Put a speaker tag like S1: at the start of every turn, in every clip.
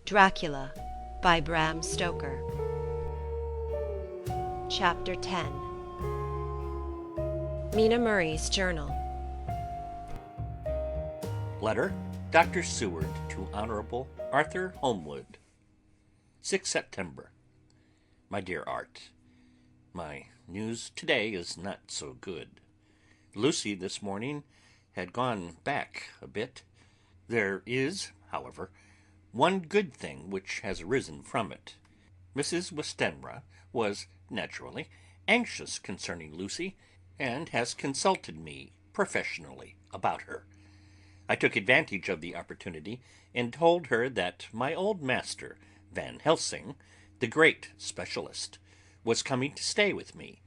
S1: Dracula by Bram Stoker. Chapter 10. Mina Murray's Journal.
S2: Letter, Dr. Seward to Honorable Arthur Holmwood. 6 September. My dear Art, my news today is not so good. Lucy this morning had gone back a bit. There is, however, one good thing which has arisen from it. Mrs. Westenra was, naturally, anxious concerning Lucy, and has consulted me professionally about her. I took advantage of the opportunity and told her that my old master, Van Helsing, the great specialist, was coming to stay with me,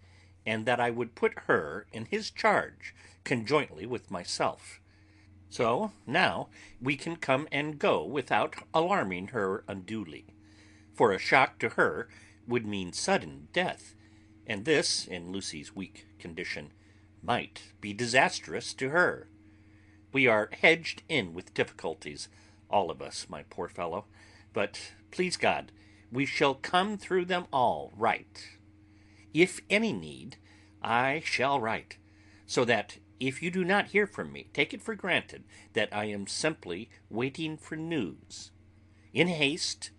S2: and that I would put her in his charge conjointly with myself. So now we can come and go without alarming her unduly, for a shock to her would mean sudden death, and this, in Lucy's weak condition, might be disastrous to her. We are hedged in with difficulties, all of us, my poor fellow, but, please God, we shall come through them all right. If any need, I shall write, so that if you do not hear from me, take it for granted that I am simply waiting for news. In haste,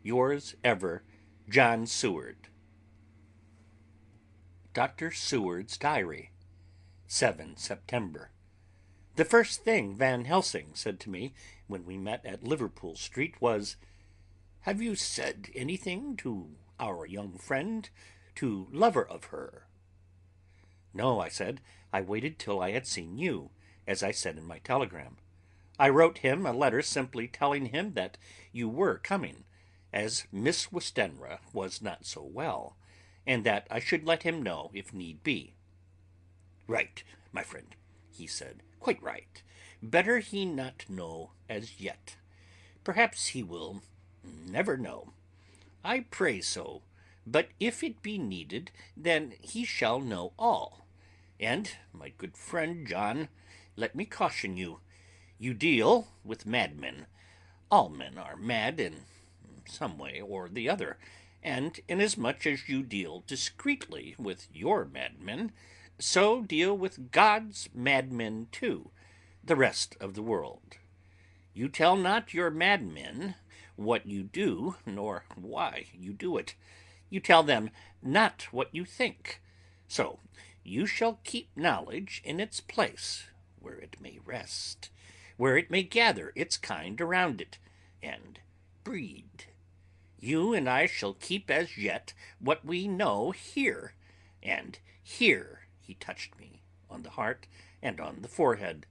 S2: yours ever, John Seward. Dr. Seward's Diary, 7 September. The first thing Van Helsing said to me when we met at Liverpool Street was, "Have you said anything to our young friend, to lover of her?" "No," I said. "I waited till I had seen you, as I said in my telegram. I wrote him a letter simply telling him that you were coming, as Miss Westenra was not so well, and that I should let him know if need be." "Right, my friend," he said, "quite right. Better he not know as yet. Perhaps he will never know. I pray so, but if it be needed, then he shall know all. And, my good friend John, let me caution you. You deal with madmen. All men are mad in some way or the other, and inasmuch as you deal discreetly with your madmen, so deal with God's madmen too, the rest of the world. You tell not your madmen what you do, nor why you do it. You tell them not what you think. So you shall keep knowledge in its place, where it may rest, where it may gather its kind around it, and breed. You and I shall keep as yet what we know here, and here," he touched me on the heart and on the forehead,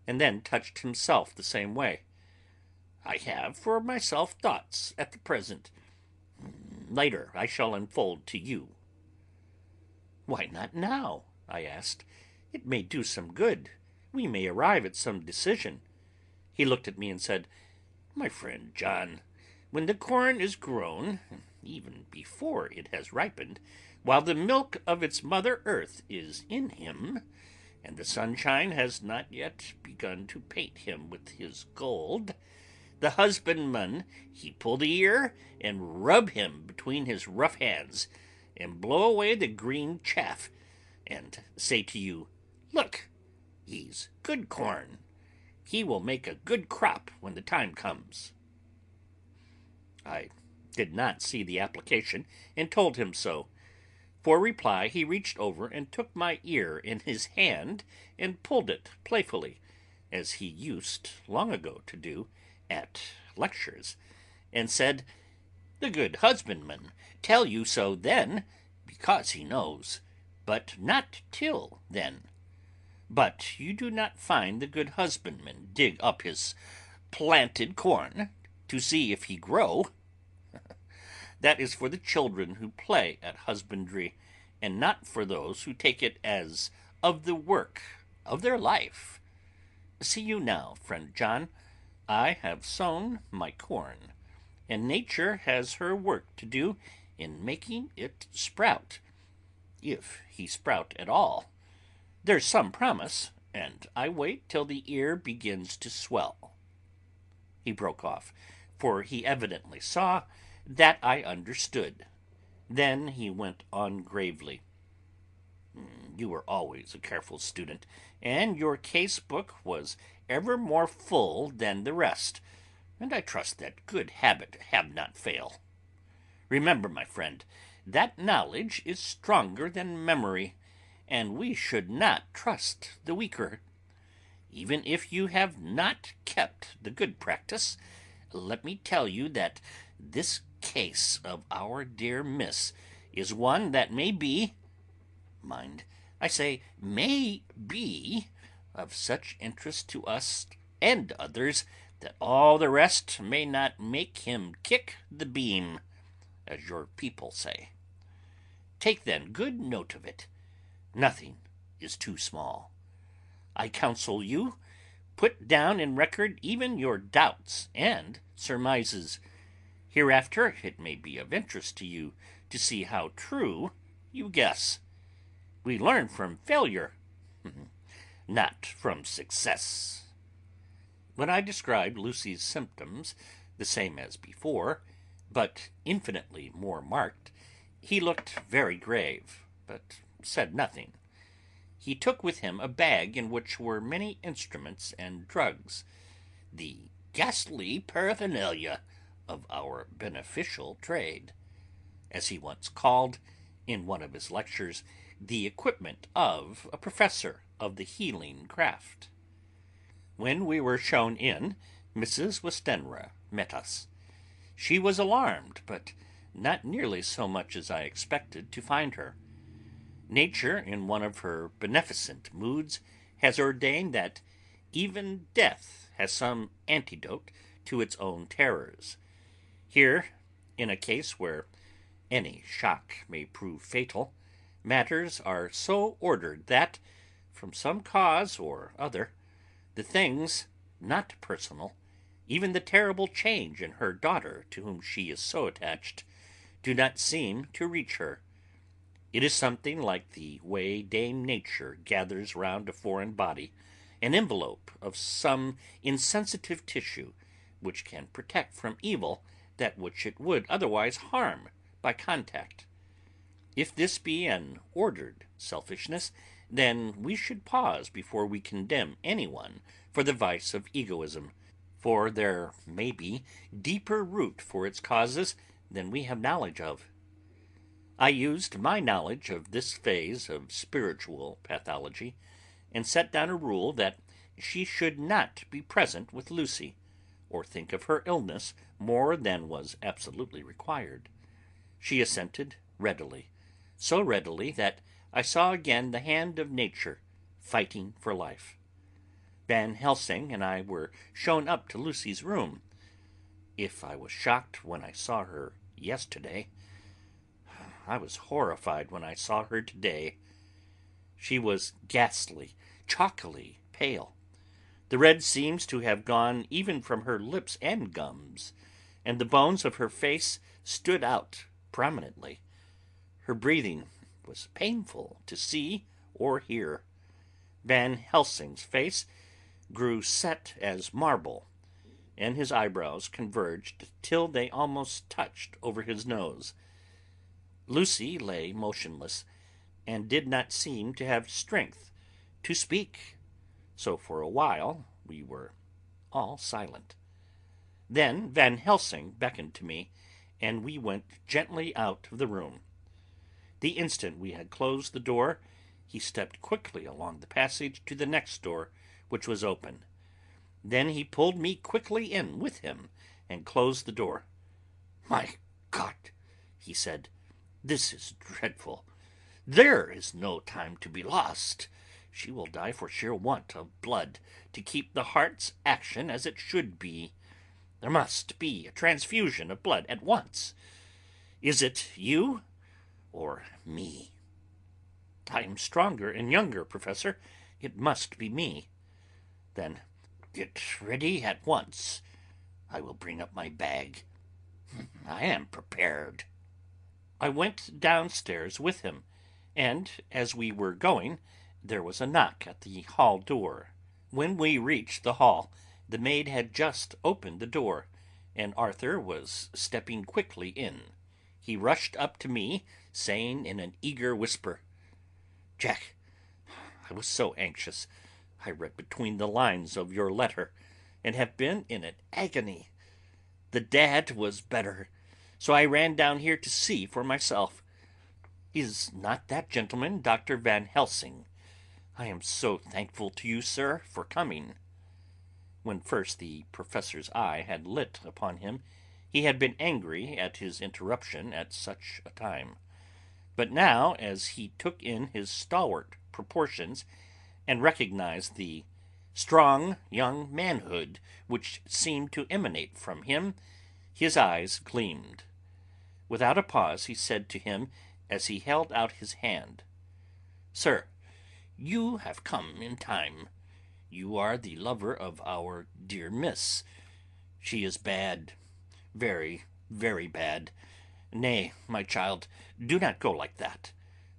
S2: and then touched himself the same way. "I have for myself thoughts at the present. Later I shall unfold to you." "Why not now?" I asked. "It may do some good. We may arrive at some decision." He looked at me and said, "My friend John, when the corn is grown, even before it has ripened, while the milk of its mother earth is in him, and the sunshine has not yet begun to paint him with his gold, the husbandman he pull the ear and rub him between his rough hands, and blow away the green chaff, and say to you, 'Look, he's good corn. He will make a good crop when the time comes.'" I did not see the application, and told him so. For reply he reached over and took my ear in his hand and pulled it playfully, as he used long ago to do at lectures, and said, "The good husbandman tell you so then, because he knows, but not till then. But you do not find the good husbandman dig up his planted corn to see if he grow. That is for the children who play at husbandry, and not for those who take it as of the work of their life. See you now, friend John, I have sown my corn, and nature has her work to do in making it sprout, if he sprout at all. There's some promise, and I wait till the ear begins to swell." He broke off, for he evidently saw that I understood. Then he went on gravely. You were always a careful student, and your case-book was ever more full than the rest, and I trust that good habit have not fail. Remember, my friend, that knowledge is stronger than memory, and we should not trust the weaker. Even if you have not kept the good practice, let me tell you that this case of our dear Miss is one that may be, mind, I say may be, of such interest to us and others that all the rest may not make him kick the beam, as your people say. Take then good note of it. Nothing is too small. I counsel you, put down in record even your doubts and surmises. Hereafter it may be of interest to you to see how true you guess. We learn from failure, not from success. When I described Lucy's symptoms, the same as before, but infinitely more marked, he looked very grave, but said nothing. He took with him a bag in which were many instruments and drugs, the ghastly paraphernalia of our beneficial trade, as he once called, in one of his lectures, the equipment of a professor of the healing craft. When we were shown in, Mrs. Westenra met us. She was alarmed, but not nearly so much as I expected to find her. Nature, in one of her beneficent moods, has ordained that even death has some antidote to its own terrors. Here, in a case where any shock may prove fatal, matters are so ordered that, from some cause or other, the things not personal, even the terrible change in her daughter to whom she is so attached, do not seem to reach her. It is something like the way Dame Nature gathers round a foreign body an envelope of some insensitive tissue which can protect from evil that which it would otherwise harm by contact. If this be an ordered selfishness, then we should pause before we condemn anyone for the vice of egoism, for there may be deeper root for its causes than we have knowledge of. I used my knowledge of this phase of spiritual pathology, and set down a rule that she should not be present with Lucy, or think of her illness more than was absolutely required. She assented readily, so readily that I saw again the hand of nature fighting for life. Van Helsing and I were shown up to Lucy's room. If I was shocked when I saw her yesterday, I was horrified when I saw her today. She was ghastly, chalkily pale. The red seems to have gone even from her lips and gums, and the bones of her face stood out prominently. Her breathing was painful to see or hear. Van Helsing's face grew set as marble, and his eyebrows converged till they almost touched over his nose. Lucy lay motionless, and did not seem to have strength to speak, so for a while we were all silent. Then Van Helsing beckoned to me, and we went gently out of the room. The instant we had closed the door, he stepped quickly along the passage to the next door, which was open. Then he pulled me quickly in with him and closed the door. "My God," he said, "this is dreadful. There is no time to be lost. She will die for sheer want of blood to keep the heart's action as it should be. There must be a transfusion of blood at once. Is it you or me?" "I am stronger and younger, Professor. It must be me." "Then get ready at once. I will bring up my bag. I am prepared." I went downstairs with him, and as we were going, there was a knock at the hall door. When we reached the hall, the maid had just opened the door, and Arthur was stepping quickly in. He rushed up to me, saying in an eager whisper, "Jack, I was so anxious. I read between the lines of your letter, and have been in an agony. The dad was better, so I ran down here to see for myself. Is not that gentleman Dr. Van Helsing? I am so thankful to you, sir, for coming." When first the professor's eye had lit upon him, he had been angry at his interruption at such a time. But now, as he took in his stalwart proportions, and recognized the strong young manhood which seemed to emanate from him, his eyes gleamed. Without a pause he said to him, as he held out his hand, "Sir, you have come in time. You are the lover of our dear miss. She is bad, very, very bad. Nay, my child, do not go like that,"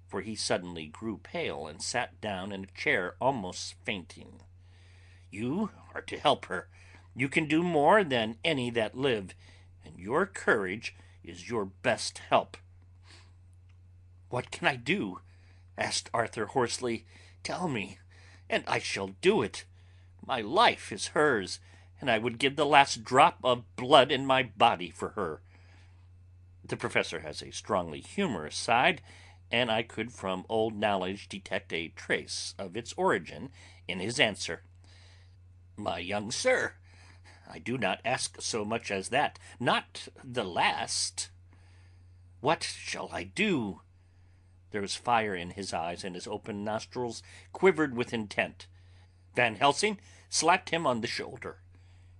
S2: for he suddenly grew pale and sat down in a chair almost fainting. "You are to help her. You can do more than any that live, and your courage is your best help." "What can I do?" asked Arthur hoarsely. "Tell me, and I shall do it. My life is hers, and I would give the last drop of blood in my body for her." The professor has a strongly humorous side, and I could from old knowledge detect a trace of its origin in his answer. "My young sir, I do not ask so much as that, not the last." "What shall I do?" There was fire in his eyes, and his open nostrils quivered with intent. Van Helsing slapped him on the shoulder.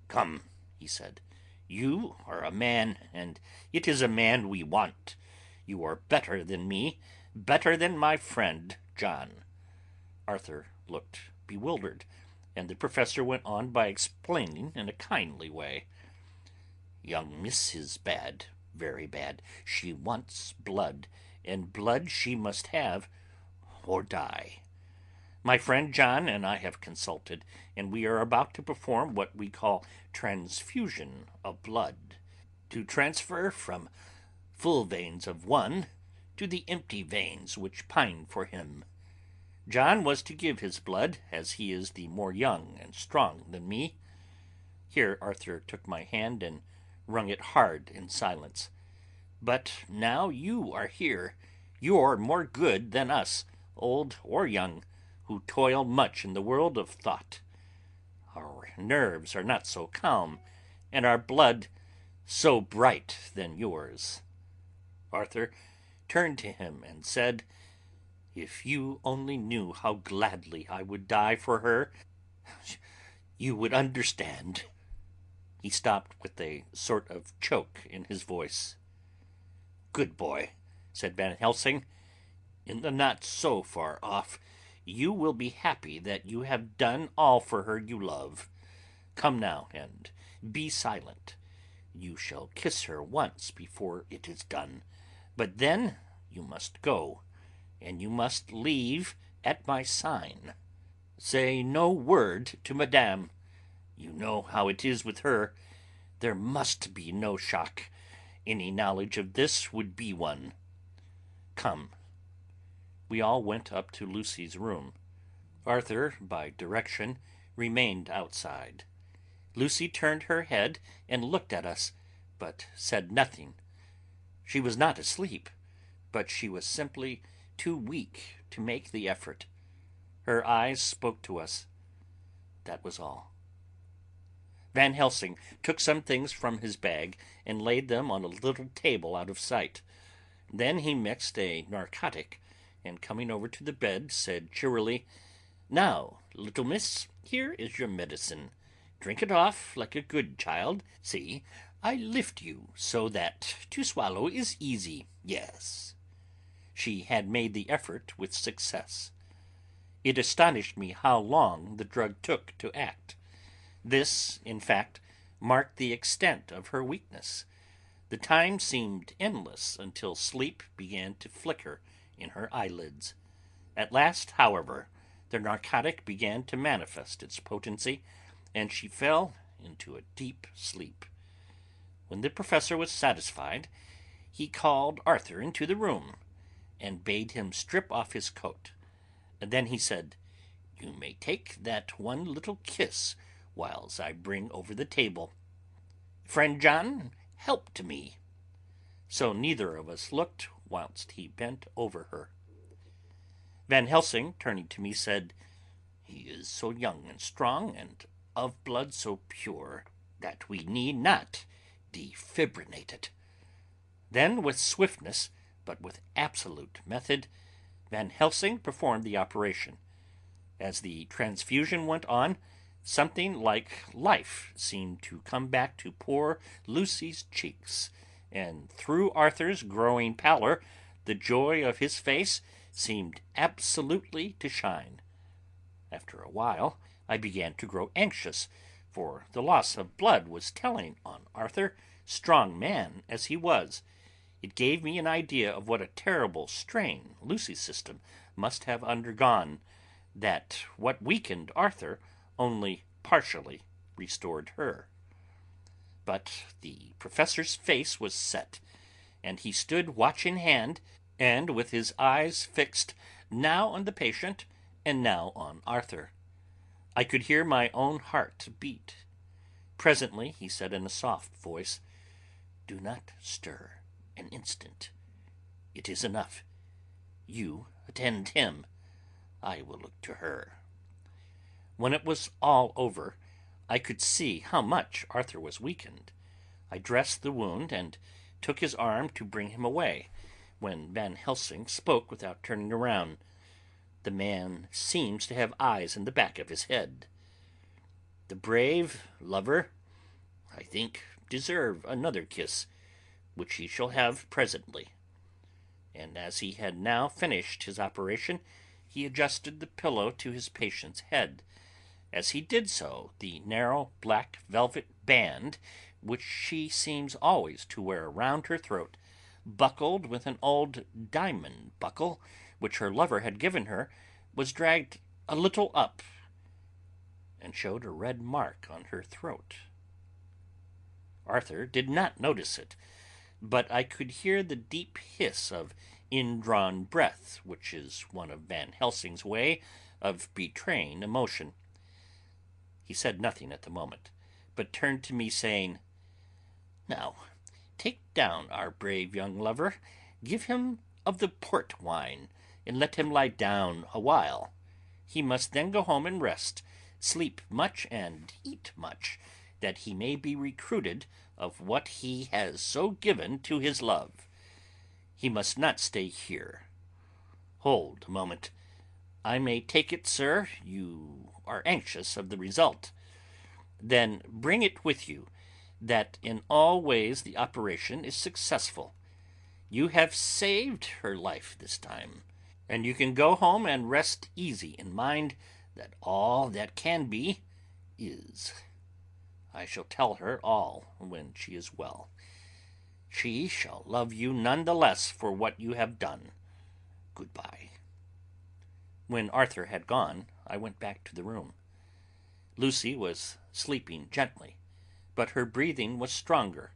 S2: "Come," he said. "You are a man, and it is a man we want. You are better than me, better than my friend John." Arthur looked bewildered, and the professor went on by explaining in a kindly way. "Young miss is bad, very bad. She wants blood, and blood she must have, or die. My friend John and I have consulted, and we are about to perform what we call transfusion of blood, to transfer from full veins of one to the empty veins which pine for him. John was to give his blood, as he is the more young and strong than me." Here Arthur took my hand and wrung it hard in silence. "But now you are here, you're more good than us, old or young, who toil much in the world of thought. Our nerves are not so calm, and our blood so bright than yours." Arthur turned to him and said, "If you only knew how gladly I would die for her, you would understand." He stopped with a sort of choke in his voice. "Good boy," said Van Helsing. "In the not so far off, you will be happy that you have done all for her you love. Come now, and be silent. You shall kiss her once before it is done, but then you must go, and you must leave at my sign. Say no word to Madame. You know how it is with her. There must be no shock. Any knowledge of this would be one. Come." We all went up to Lucy's room. Arthur, by direction, remained outside. Lucy turned her head and looked at us, but said nothing. She was not asleep, but she was simply too weak to make the effort. Her eyes spoke to us. That was all. Van Helsing took some things from his bag and laid them on a little table out of sight. Then he mixed a narcotic, and coming over to the bed, said cheerily, "Now, little miss, here is your medicine. Drink it off like a good child. See, I lift you so that to swallow is easy. Yes." She had made the effort with success. It astonished me how long the drug took to act. This, in fact, marked the extent of her weakness. The time seemed endless until sleep began to flicker in her eyelids. At last, however, the narcotic began to manifest its potency, and she fell into a deep sleep. When the professor was satisfied, he called Arthur into the room and bade him strip off his coat. And then he said, "You may take that one little kiss whiles I bring over the table. Friend John, help to me." So neither of us looked whilst he bent over her. Van Helsing, turning to me, said, "He is so young and strong, and of blood so pure, that we need not defibrinate it." Then, with swiftness, but with absolute method, Van Helsing performed the operation. As the transfusion went on, something like life seemed to come back to poor Lucy's cheeks, and through Arthur's growing pallor, the joy of his face seemed absolutely to shine. After a while, I began to grow anxious, for the loss of blood was telling on Arthur, strong man as he was. It gave me an idea of what a terrible strain Lucy's system must have undergone, that what weakened Arthur only partially restored her. But the professor's face was set, and he stood watch in hand, and with his eyes fixed now on the patient and now on Arthur. I could hear my own heart beat. Presently he said in a soft voice, "Do not stir an instant. It is enough. You attend him. I will look to her." When it was all over, I could see how much Arthur was weakened. I dressed the wound and took his arm to bring him away, when Van Helsing spoke without turning around. "The man seems to have eyes in the back of his head. The brave lover, I think, deserve another kiss, which he shall have presently." And as he had now finished his operation, he adjusted the pillow to his patient's head. As he did so, the narrow black velvet band, which she seems always to wear round her throat, buckled with an old diamond buckle which her lover had given her, was dragged a little up, and showed a red mark on her throat. Arthur did not notice it, but I could hear the deep hiss of indrawn breath, which is one of Van Helsing's way of betraying emotion. He said nothing at the moment, but turned to me, saying, "Now take down our brave young lover, give him of the port wine, and let him lie down a while. He must then go home and rest, sleep much and eat much, that he may be recruited of what he has so given to his love. He must not stay here. Hold a moment. I may take it, sir, you are anxious of the result. Then bring it with you, that in all ways the operation is successful. You have saved her life this time, and you can go home and rest easy in mind that all that can be is. I shall tell her all when she is well. She shall love you none the less for what you have done. Goodbye." When Arthur had gone, I went back to the room. Lucy was sleeping gently, but her breathing was stronger.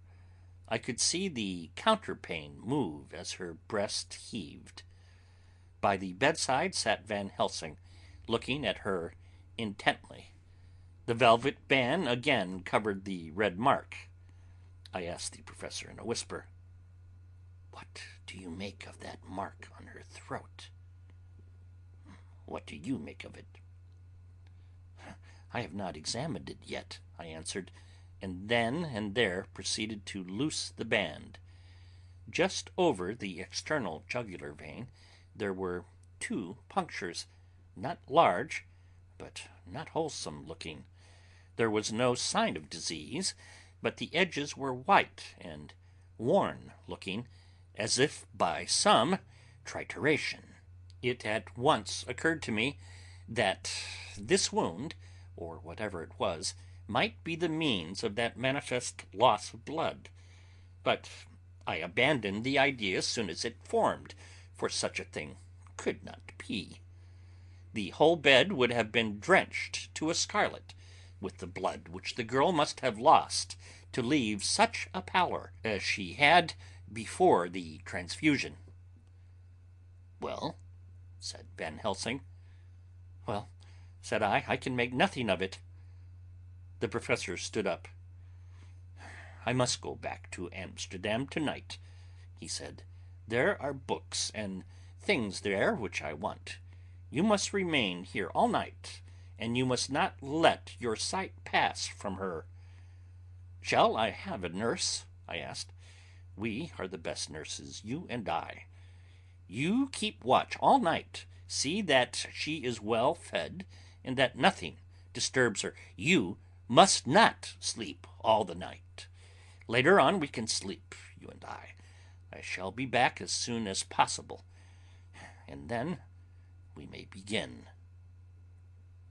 S2: I could see the counterpane move as her breast heaved. By the bedside sat Van Helsing, looking at her intently. The velvet band again covered the red mark. I asked the professor in a whisper, "What do you make of that mark on her throat?" "What do you make of it?" "I have not examined it yet," I answered, and then and there proceeded to loose the band. Just over the external jugular vein there were 2 punctures, not large, but not wholesome looking. There was no sign of disease, but the edges were white and worn looking, as if by some trituration. It at once occurred to me that this wound, or whatever it was, might be the means of that manifest loss of blood. But I abandoned the idea as soon as it formed, for such a thing could not be. The whole bed would have been drenched to a scarlet with the blood which the girl must have lost to leave such a pallor as she had before the transfusion. "Well?" said Van Helsing. "Well," said I can make nothing of it." The professor stood up. "I must go back to Amsterdam tonight," he said. "There are books and things there which I want. You must remain here all night, and you must not let your sight pass from her." "Shall I have a nurse?" I asked. "We are the best nurses, you and I. You keep watch all night. See that she is well fed, and that nothing disturbs her. You must not sleep all the night. Later on we can sleep, you and I. I shall be back as soon as possible, and then we may begin."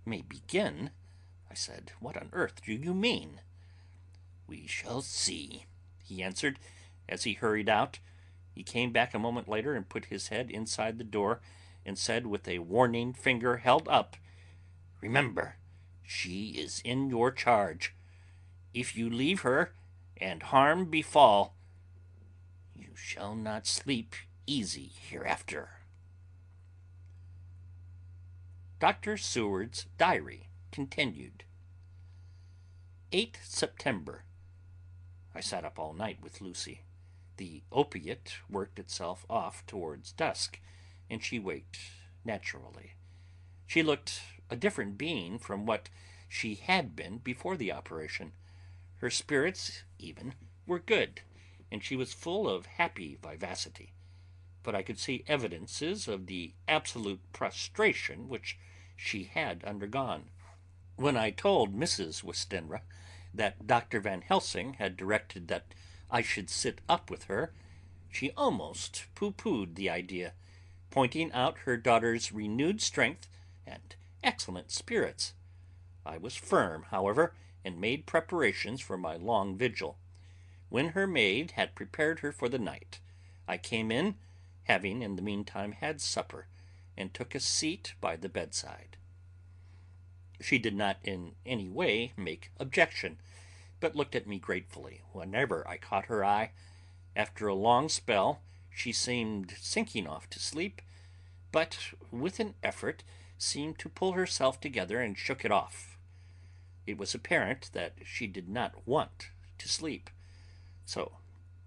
S2: "May begin?" I said. "What on earth do you mean?" "We shall see," he answered as he hurried out. He came back a moment later and put his head inside the door and said with a warning finger held up, "Remember, she is in your charge. If you leave her and harm befall, you shall not sleep easy hereafter." Dr. Seward's Diary continued. 8 September. I sat up all night with Lucy. The opiate worked itself off towards dusk, and she waked naturally. She looked a different being from what she had been before the operation. Her spirits, even, were good, and she was full of happy vivacity. But I could see evidences of the absolute prostration which she had undergone. When I told Mrs. Westenra that Dr. Van Helsing had directed that I should sit up with her, she almost pooh-poohed the idea, pointing out her daughter's renewed strength and excellent spirits. I was firm, however, and made preparations for my long vigil. When her maid had prepared her for the night, I came in, having in the meantime had supper, and took a seat by the bedside. She did not in any way make objection, but looked at me gratefully whenever I caught her eye. After a long spell, she seemed sinking off to sleep, but with an effort seemed to pull herself together and shook it off. It was apparent that she did not want to sleep, so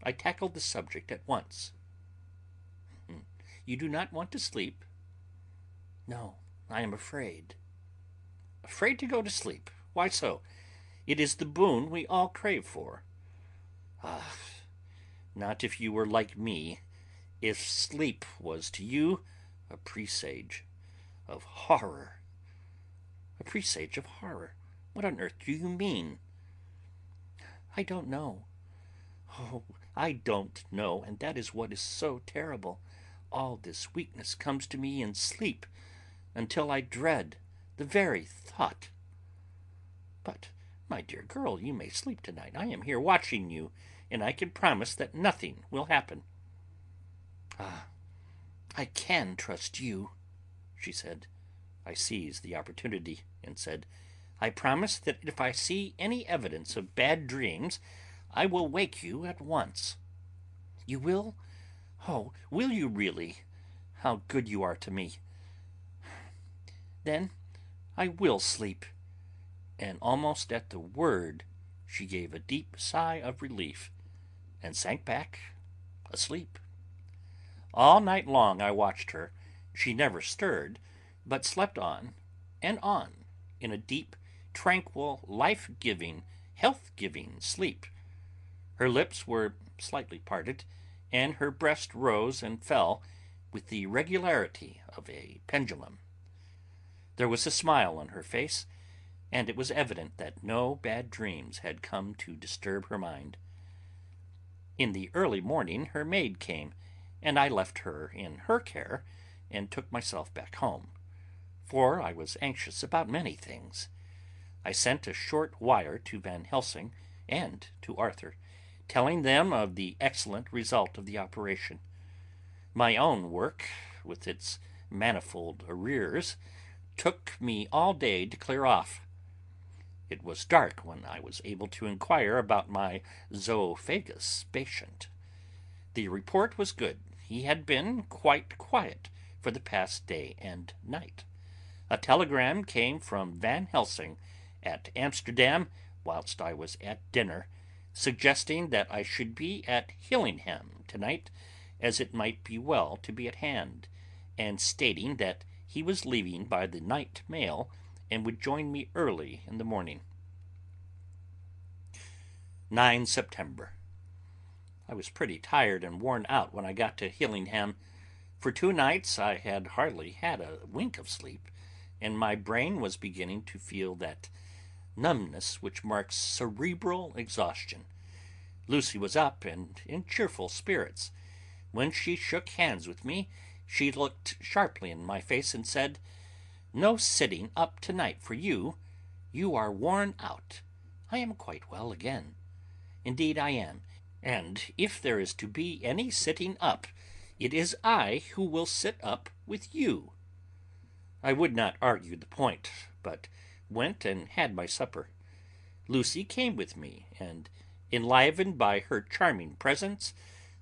S2: I tackled the subject at once. "You do not want to sleep?" "No, I am afraid." "Afraid to go to sleep? Why so? It is the boon we all crave for." "Ah, not if you were like me. If sleep was to you a presage of horror." "A presage of horror? What on earth do you mean?" "I don't know. Oh, I don't know, and that is what is so terrible. All this weakness comes to me in sleep, until I dread the very thought." "But, my dear girl, you may sleep tonight. I am here watching you, and I can promise that nothing will happen." "Ah, I can trust you," she said. I seized the opportunity and said, "I promise that if I see any evidence of bad dreams, I will wake you at once." "You will? Oh, will you really? How good you are to me. Then I will sleep." And almost at the word she gave a deep sigh of relief and sank back asleep. All night long I watched her. She never stirred, but slept on and on in a deep, tranquil, life-giving, health-giving sleep. Her lips were slightly parted, and her breast rose and fell with the regularity of a pendulum. There was a smile on her face, and it was evident that no bad dreams had come to disturb her mind. In the early morning her maid came, and I left her in her care and took myself back home, for I was anxious about many things. I sent a short wire to Van Helsing and to Arthur, telling them of the excellent result of the operation. My own work, with its manifold arrears, took me all day to clear off. It was dark when I was able to inquire about my zoophagous patient. The report was good. He had been quite quiet for the past day and night. A telegram came from Van Helsing at Amsterdam whilst I was at dinner, suggesting that I should be at Hillingham tonight, as it might be well to be at hand, and stating that he was leaving by the night mail and would join me early in the morning. 9 September. I was pretty tired and worn out when I got to Hillingham. For 2 nights I had hardly had a wink of sleep, and my brain was beginning to feel that numbness which marks cerebral exhaustion. Lucy was up and in cheerful spirits. When she shook hands with me, she looked sharply in my face and said, "No sitting up tonight for you. You are worn out. I am quite well again. Indeed I am, and if there is to be any sitting up, it is I who will sit up with you." I would not argue the point, but went and had my supper. Lucy came with me, and, enlivened by her charming presence,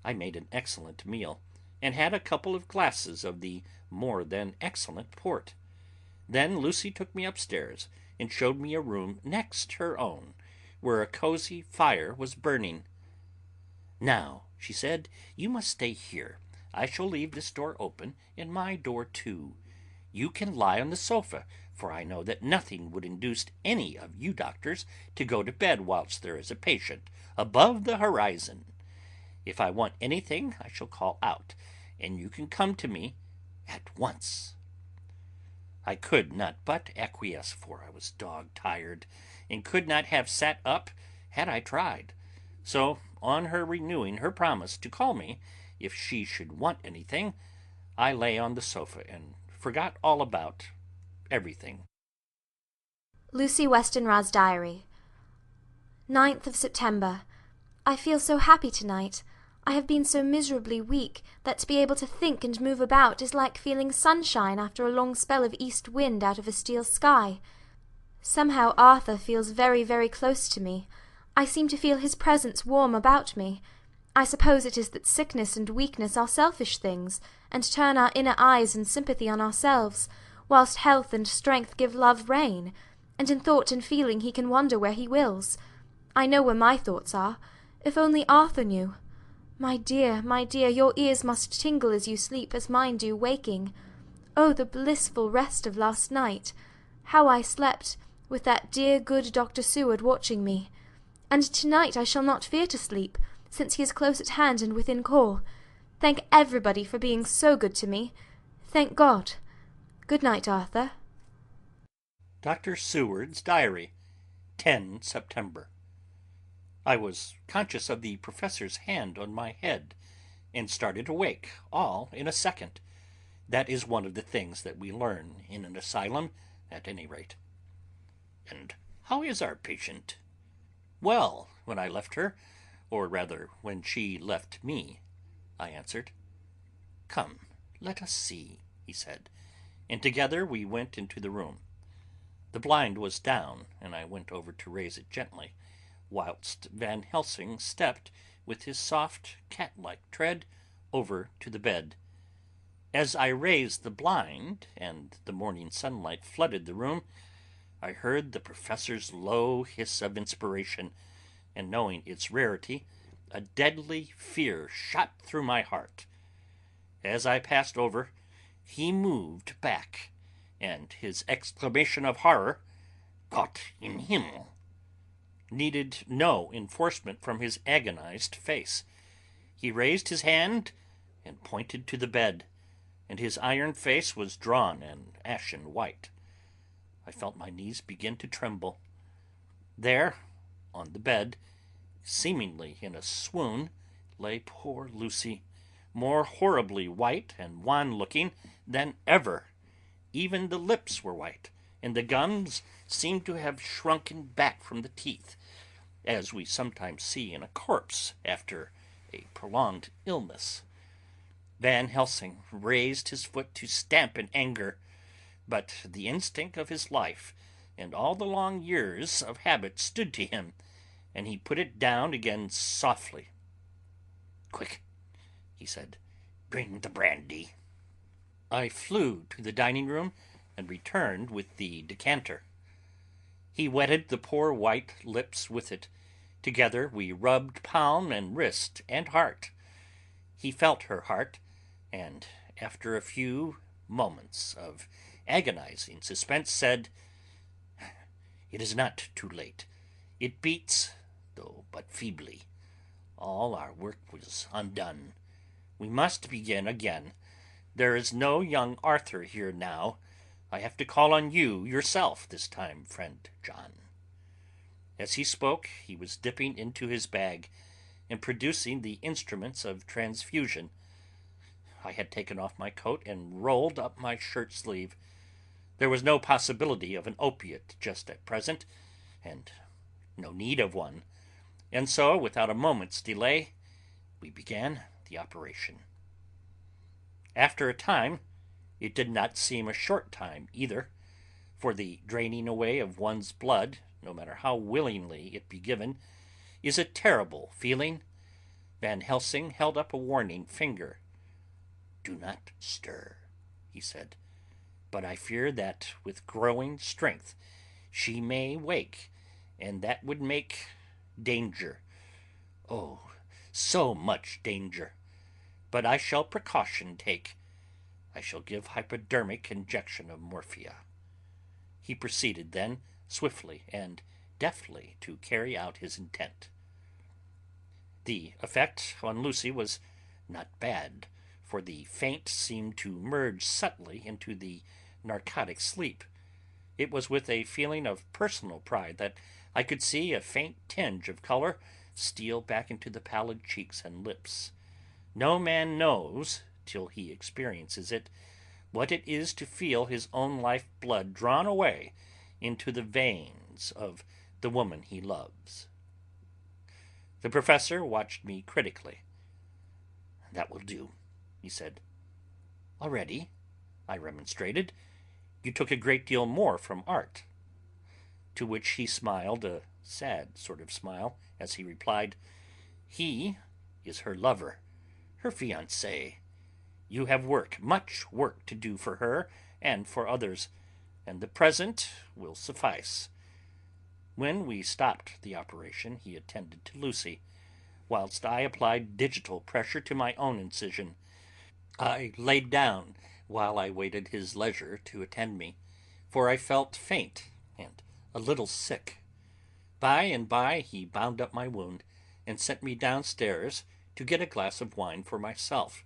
S2: I made an excellent meal, and had a couple of glasses of the more than excellent port. Then Lucy took me upstairs and showed me a room next her own, where a cosy fire was burning. "Now," she said, "you must stay here. I shall leave this door open, and my door too. You can lie on the sofa, for I know that nothing would induce any of you doctors to go to bed whilst there is a patient above the horizon. If I want anything, I shall call out, and you can come to me at once." I could not but acquiesce, for I was dog-tired, and could not have sat up had I tried. So, on her renewing her promise to call me if she should want anything, I lay on the sofa and forgot all about everything.
S3: Lucy Westenra's Diary. 9th of September. I feel so happy tonight. I have been so miserably weak that to be able to think and move about is like feeling sunshine after a long spell of east wind out of a steel sky. Somehow Arthur feels very, very close to me. I seem to feel his presence warm about me. I suppose it is that sickness and weakness are selfish things, and turn our inner eyes and sympathy on ourselves, whilst health and strength give love rein, and in thought and feeling he can wander where he wills. I know where my thoughts are. If only Arthur knew. My dear, your ears must tingle as you sleep, as mine do waking. Oh, the blissful rest of last night! How I slept, with that dear good Dr. Seward watching me. And to-night I shall not fear to sleep, since he is close at hand and within call. Thank everybody for being so good to me. Thank God. Good night, Arthur.
S2: Dr. Seward's Diary, 10 September. I was conscious of the professor's hand on my head, and started awake, all in a second. That is one of the things that we learn in an asylum, at any rate. "And how is our patient?" "Well, when I left her, or rather when she left me," I answered. "Come, let us see," he said, and together we went into the room. The blind was down, and I went over to raise it gently, whilst Van Helsing stepped, with his soft cat-like tread, over to the bed. As I raised the blind, and the morning sunlight flooded the room, I heard the professor's low hiss of inspiration, and knowing its rarity, a deadly fear shot through my heart. As I passed over, he moved back, and his exclamation of horror, "Gott in Himmel," needed no enforcement from his agonized face. He raised his hand and pointed to the bed, and his iron face was drawn and ashen white. I felt my knees begin to tremble. There, on the bed, seemingly in a swoon, lay poor Lucy, more horribly white and wan-looking than ever. Even the lips were white, and the gums seemed to have shrunken back from the teeth, as we sometimes see in a corpse after a prolonged illness. Van Helsing raised his foot to stamp in anger, but the instinct of his life and all the long years of habit stood to him, and he put it down again softly. "Quick," he said, "bring the brandy." I flew to the dining room and returned with the decanter. He wetted the poor white lips with it. Together we rubbed palm and wrist and heart. He felt her heart, and after a few moments of agonizing suspense said, "It is not too late. It beats, though but feebly. All our work was undone. We must begin again. There is no young Arthur here now. I have to call on you yourself this time, friend John." As he spoke, he was dipping into his bag and producing the instruments of transfusion. I had taken off my coat and rolled up my shirt sleeve. There was no possibility of an opiate just at present, and no need of one, and so, without a moment's delay, we began the operation. After a time, it did not seem a short time either, for the draining away of one's blood, no matter how willingly it be given, is a terrible feeling. Van Helsing held up a warning finger. "Do not stir," he said, "but I fear that with growing strength she may wake, and that would make danger. Oh, so much danger! But I shall precaution take. I shall give hypodermic injection of morphia." He proceeded then swiftly and deftly to carry out his intent. The effect on Lucy was not bad, for the faint seemed to merge subtly into the narcotic sleep. It was with a feeling of personal pride that I could see a faint tinge of color steal back into the pallid cheeks and lips. No man knows, till he experiences it, what it is to feel his own life blood drawn away into the veins of the woman he loves. The professor watched me critically. "That will do," he said. "Already?" I remonstrated. "You took a great deal more from art." To which he smiled a sad sort of smile as he replied, "He is her lover, her fiancé. You have work, much work to do for her and for others, and the present will suffice." When we stopped the operation, he attended to Lucy, whilst I applied digital pressure to my own incision. I laid down while I waited his leisure to attend me, for I felt faint and a little sick. By and by he bound up my wound and sent me downstairs to get a glass of wine for myself.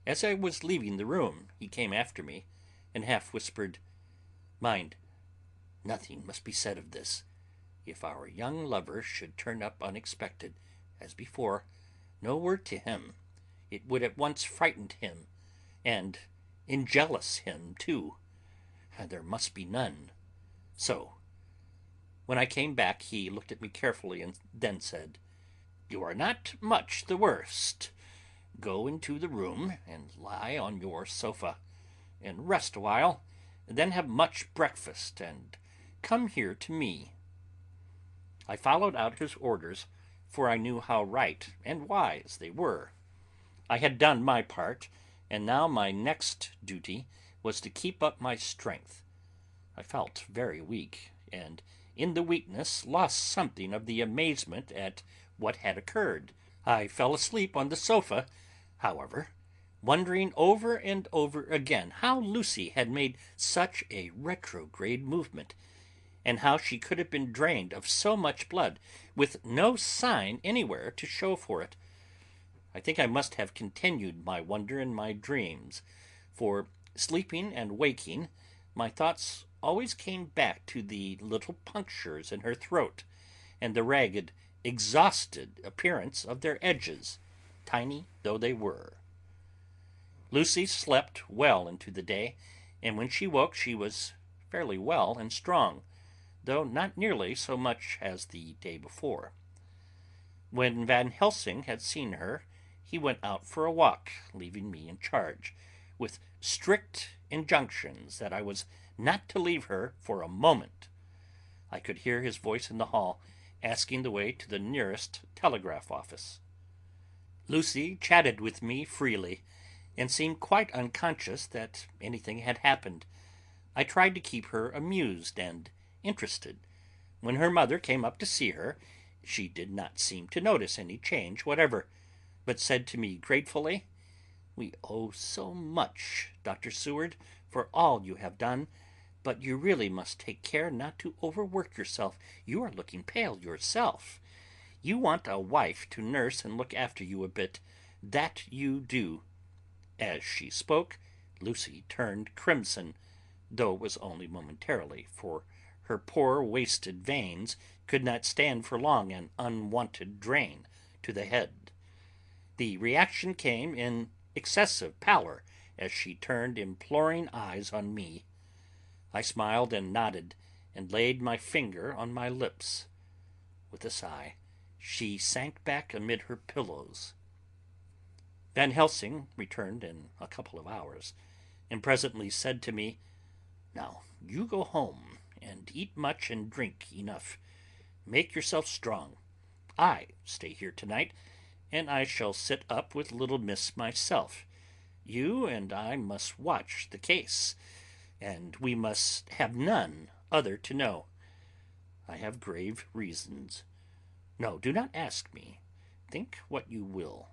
S2: As I was leaving the room, he came after me and half whispered, "Mind, nothing must be said of this. If our young lover should turn up unexpected, as before, no word to him. It would at once frighten him, and enjealous him too. There must be none. So." When I came back, he looked at me carefully and then said, "You are not much the worst. Go into the room and lie on your sofa, and rest a while, then have much breakfast, and come here to me." I followed out his orders, for I knew how right and wise they were. I had done my part, and now my next duty was to keep up my strength. I felt very weak, and in the weakness lost something of the amazement at what had occurred. I fell asleep on the sofa, however, wondering over and over again how Lucy had made such a retrograde movement, and how she could have been drained of so much blood with no sign anywhere to show for it. I think I must have continued my wonder in my dreams, for, sleeping and waking, my thoughts always came back to the little punctures in her throat, and the ragged, exhausted appearance of their edges, tiny though they were. Lucy slept well into the day, and when she woke she was fairly well and strong, though not nearly so much as the day before. When Van Helsing had seen her, he went out for a walk, leaving me in charge, with strict injunctions that I was not to leave her for a moment. I could hear his voice in the hall, asking the way to the nearest telegraph office. Lucy chatted with me freely, and seemed quite unconscious that anything had happened. I tried to keep her amused and interested. When her mother came up to see her, she did not seem to notice any change whatever, but said to me gratefully, "We owe so much, Dr. Seward, for all you have done, but you really must take care not to overwork yourself. You are looking pale yourself. You want a wife to nurse and look after you a bit. That you do." As she spoke, Lucy turned crimson, though it was only momentarily, for her poor wasted veins could not stand for long an unwonted drain to the head. The reaction came in excessive pallor as she turned imploring eyes on me. I smiled and nodded, and laid my finger on my lips. With a sigh, she sank back amid her pillows. Van Helsing returned in a couple of hours, and presently said to me, "Now you go home, and eat much and drink enough. Make yourself strong. I stay here tonight, and I shall sit up with little miss myself. You and I must watch the case, and we must have none other to know. I have grave reasons. No, do not ask me. Think what you will.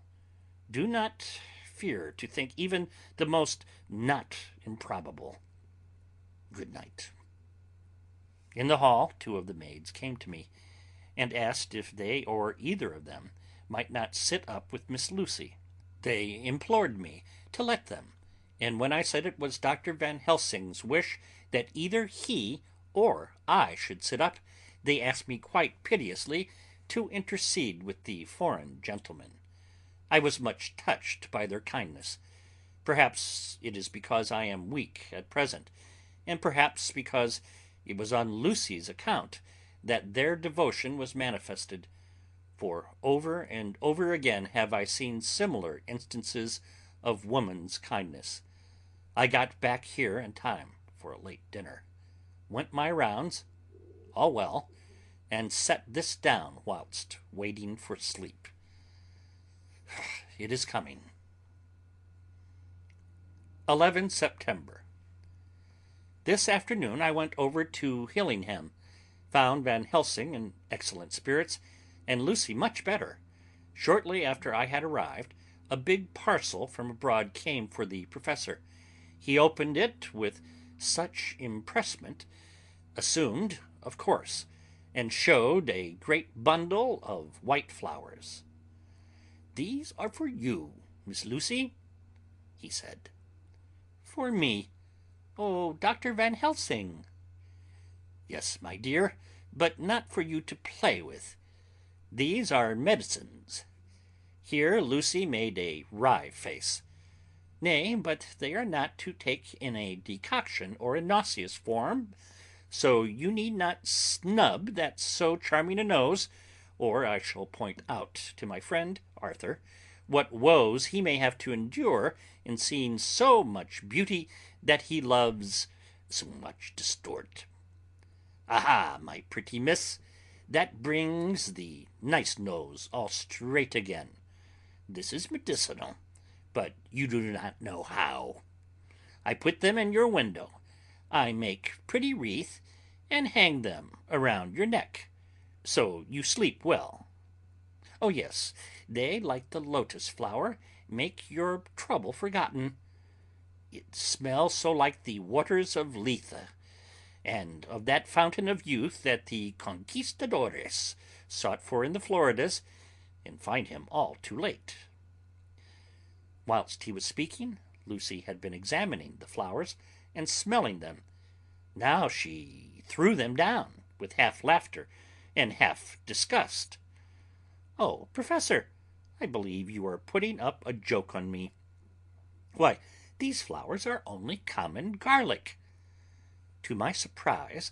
S2: Do not fear to think even the most not improbable. Good night." In the hall, two of the maids came to me, and asked if they or either of them might not sit up with Miss Lucy. They implored me to let them, and when I said it was Dr. Van Helsing's wish that either he or I should sit up, they asked me quite piteously to intercede with the foreign gentleman. I was much touched by their kindness. Perhaps it is because I am weak at present, and perhaps because it was on Lucy's account that their devotion was manifested, for over and over again have I seen similar instances of woman's kindness. I got back here in time for a late dinner, went my rounds, all well, and set this down whilst waiting for sleep. It is coming. 11 September. This afternoon I went over to Hillingham, found Van Helsing in excellent spirits, and Lucy much better. Shortly after I had arrived, a big parcel from abroad came for the professor. He opened it with such impressment, assumed, of course, and showed a great bundle of white flowers. "These are for you, Miss Lucy," he said. "For me? Oh, Dr. Van Helsing." "Yes, my dear, but not for you to play with. These are medicines." Here Lucy made a wry face. "Nay, but they are not to take in a decoction or a nauseous form, so you need not snub that so charming a nose, or I shall point out to my friend Arthur what woes he may have to endure in seeing so much beauty that he loves so much distort. Aha, my pretty miss, that brings the nice nose all straight again. This is medicinal, but you do not know how. I put them in your window. I make pretty wreath and hang them around your neck, so you sleep well. Oh yes, they, like the lotus flower, make your trouble forgotten. It smells so like the waters of Lethe, and of that fountain of youth that the conquistadores sought for in the Floridas, and find him all too late." Whilst he was speaking, Lucy had been examining the flowers and smelling them. Now she threw them down with half laughter and half disgust. "Oh, Professor, I believe you are putting up a joke on me. Why, these flowers are only common garlic." To my surprise,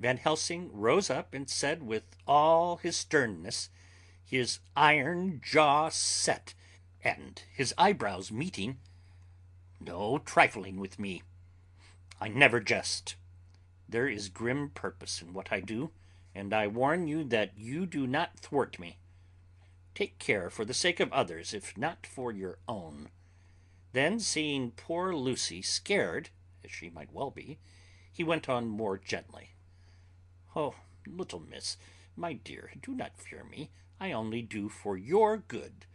S2: Van Helsing rose up and said with all his sternness, his iron jaw set, and his eyebrows meeting, "No trifling with me. I never jest. There is grim purpose in what I do. and I warn you that you do not thwart me. Take care for the sake of others, if not for your own." Then, seeing poor Lucy scared, as she might well be, he went on more gently. "Oh, little miss, my dear, do not fear me. I only do for your good.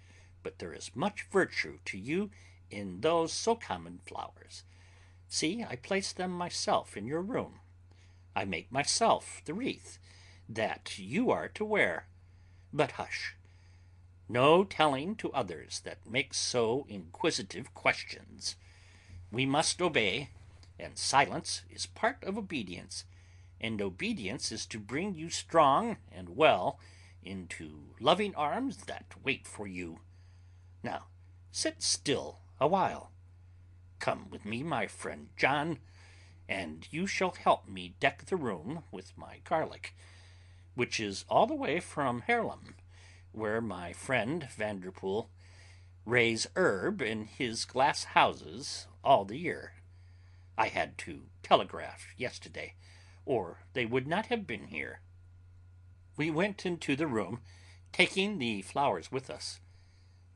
S2: But there is much virtue to you in those so common flowers. See, I place them myself in your room. I make myself the wreath that you are to wear. But hush! No telling to others that make so inquisitive questions. We must obey, and silence is part of obedience, and obedience is to bring you strong and well into loving arms that wait for you. Now, sit still a while. Come with me, my friend John, and you shall help me deck the room with my garlic, which is all the way from Haarlem, where my friend Vanderpool raise herb in his glass houses all the year. I had to telegraph yesterday, or they would not have been here." We went into the room, taking the flowers with us.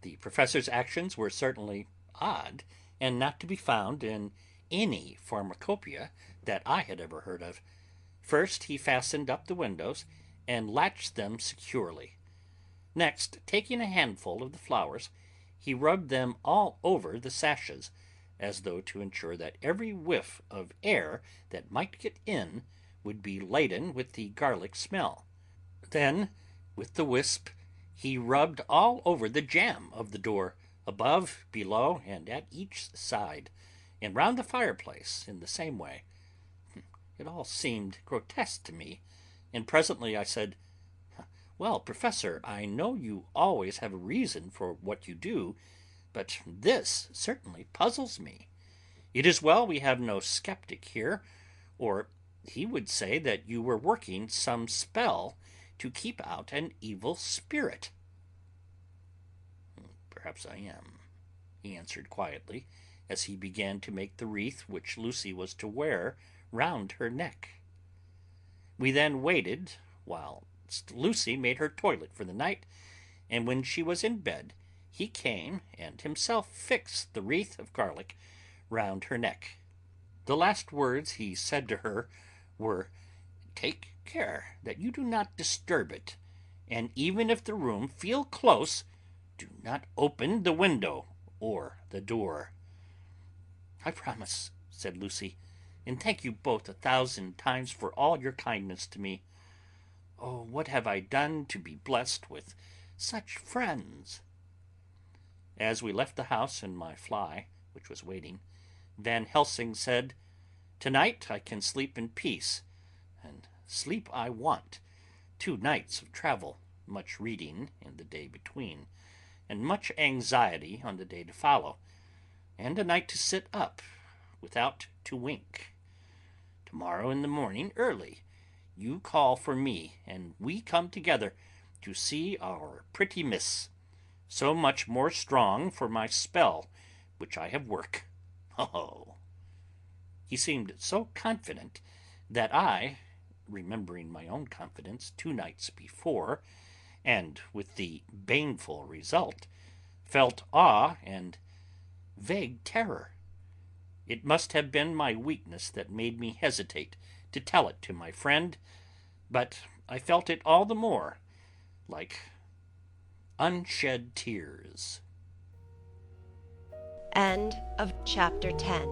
S2: The professor's actions were certainly odd, and not to be found in any pharmacopoeia that I had ever heard of. First he fastened up the windows and latched them securely. Next, taking a handful of the flowers, he rubbed them all over the sashes, as though to ensure that every whiff of air that might get in would be laden with the garlic smell. Then, with the wisp, he rubbed all over the jamb of the door, above, below, and at each side, and round the fireplace in the same way. It all seemed grotesque to me, and presently I said, "Well, Professor, I know you always have a reason for what you do, but this certainly puzzles me. It is well we have no skeptic here, or he would say that you were working some spell to keep out an evil spirit." "Perhaps I am," he answered quietly, as he began to make the wreath which Lucy was to wear round her neck. We then waited while Lucy made her toilet for the night, and when she was in bed, he came and himself fixed the wreath of garlic round her neck. The last words he said to her were, "Take care that you do not disturb it, and even if the room feel close, do not open the window or the door." "I promise," said Lucy, "and thank you both 1,000 times for all your kindness to me. Oh, what have I done to be blessed with such friends?" As we left the house in my fly, which was waiting, Van Helsing said, "Tonight I can sleep in peace, and sleep I want. 2 nights of travel, much reading in the day between, and much anxiety on the day to follow, and a night to sit up without to wink. Tomorrow in the morning early you call for me, and we come together to see our pretty miss, so much more strong for my spell which I have work. Oh!" He seemed so confident that I, remembering my own confidence 2 nights before, and with the baneful result, felt awe and vague terror. It must have been my weakness that made me hesitate to tell it to my friend, but I felt it all the more, like unshed tears.
S1: End of chapter 10.